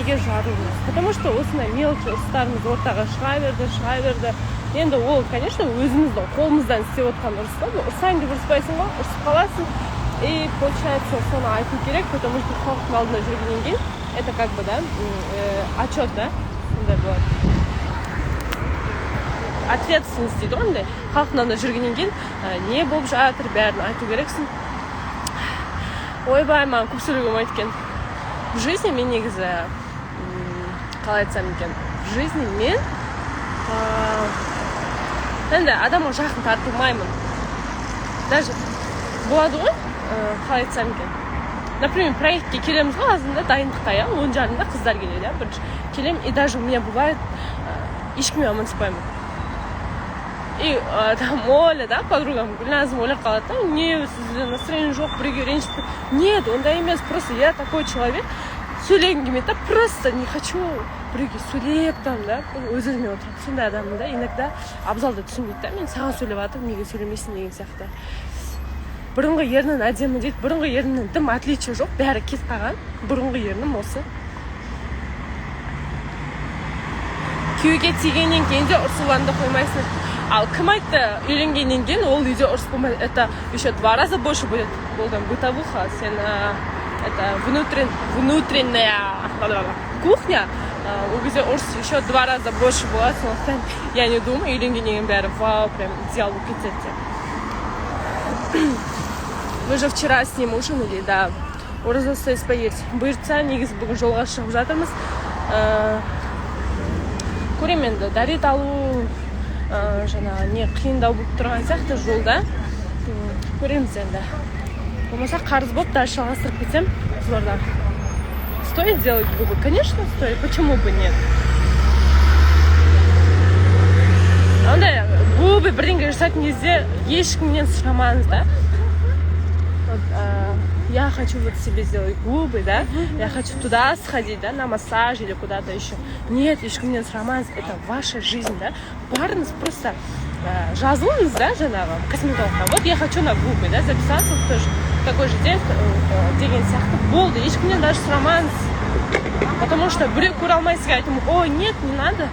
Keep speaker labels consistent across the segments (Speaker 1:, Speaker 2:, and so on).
Speaker 1: бірге жарылмыз. Потому что осындай мелочь ұрыстарымыз ортаға шыға берді. Енді ол, конечно, өзіміздің қолымыздан істеп отқан ұрыс та. Ұрсаң деп ұрыспайсың ғой, ұрысып қаласың. И получается, соны айту керек, потому что халықтың алдында жүргеннен кейін, это как бы, да, отчет, да, сондай болады. Ответственность дейді ондай. Халықтың алдында жүргеннен кейін, не болып жатыр, бәрін айту керексің. Ойбай, маған көп сөйлеуге болмайды екен. В жизни мен негізі, қалай айтсам екен, в жизни мен енді адамға жақын тартылмаймын. Даже болады ғой, қалай айтсам екен. Например, проектке келеміз ғой, азында дайындыққа, 10:30-да қыздар келеді, бірінші келем, и даже у меня бывает, ешкіммен амандаспаймын. И там Оля, да, подругам, Гүлназым ойлап қалады, да, не, сізде настроение жоқ, біреуге ренжітіп. Нет, ондай емес, просто я такой человек, сөйлегім келмейді, да, просто не хочу біреуге сөйлеп там, да, өз-өзіме отырамын. Сондай адаммын, да, иногда абзалда түсінбейді, да, мен саған сөйлеп жатырмын, неге сөйлемейсің деген сияқты. Бұрынғы ернің әдемі дейді, бұрынғы ернің дым отличие жоқ, бәрі кетіп қалған. Бұрынғы ернім осы. Күйеуге тигеннен кейін де ұрсуланды қоймайсың. Ал кім айтты, үйленгеннен кейін ол үйде ұрыс болмайды. Это еще 2 раза больше будет. Болған бытовуха, сен это внутренняя кухня. Ол кезде ұрыс еще 2 раза больше болады. Сондықтан я не думаю, үйленгеннен кейін бәрі вау, прям идеал болып кетеді. Мы же вчера с ним ужинали, да. Ораза ұстайсыз поесть. Бұйыртса, негізі бүгін жолға шығып жатырмыз. Көрем енді, дәрет алу, жаңа не қиындау болып тұрған сияқты жолда. Көреміз енді. Болмаса қарыз болып, дальше жалғастырып кетсем, Қызылорда. Стоит делать губы? Конечно, стоит. Почему бы нет? Ондай губы бірдеңе жасайтын кезде ешкімнен сұрамаңыз, да? Вот, я хочу вот себе сделать губы, да? Я хочу туда сходить, да, на массаж или куда-то еще. Нет, ешкімнен сұрамаңыз, это ваша жизнь, да? Барыңыз просто жазылыңыз, да, жаңағы косметологқа. Вот я хочу на губы, да, записаться тоже такой же день, деген сияқты. Болды, ешкімнен даже сұрамаңыз. Потому что біреу көре алмай сізге айтым, ой, нет, не надо,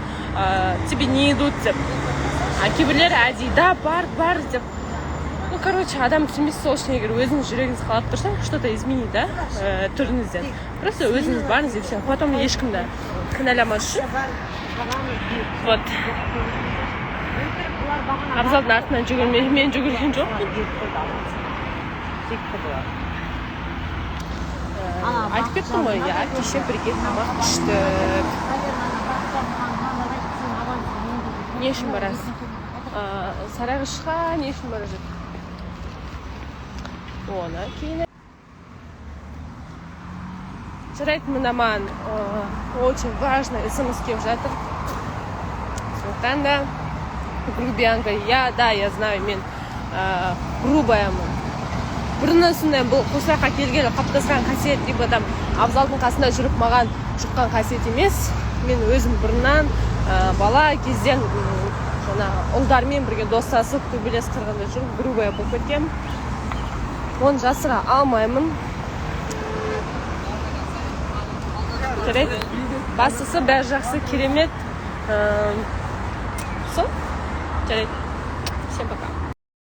Speaker 1: тебе не идут деп. А кейбірлері әдейі, да, бар деп. Ну, короче, адам түсінбейсіз сол үшін, егер өзіңіз жүрегіңіз қалап тұрса, что-то изменить, да, түріңізден. Просто өзіңіз барыңыз и все. Потом ешкімді кінәламас үшін. Вот. Абзалдың артынан жүгірмей, мен жүгірген жоқпын. Айтып кеттім ғой, я кеше бірге тамақ іштік. Не үшін барасыз? Сарайғышқа не үшін бара жүр? Оны кейін. Жарайды, мына маған очень важно смс келіп жатыр. Сондықтан да грубиянка. Да, я знаю, мен грубаямын. Бұрыннан сондай бұл қосыраққа келгелі қаптасқан қасиет, либо там абзалдың қасында жүріп маған жұққан қасиет емес. Мен өзім бұрыннан бала кезден жаңа ұлдармен бірге достасып, төбелес қырғанда жүріп, грубая болып кеткем. Оны жасыра алмаймын. Жарайды. Бастысы бәрі жақсы, керемет. Сол? Жарайды. Всем пока.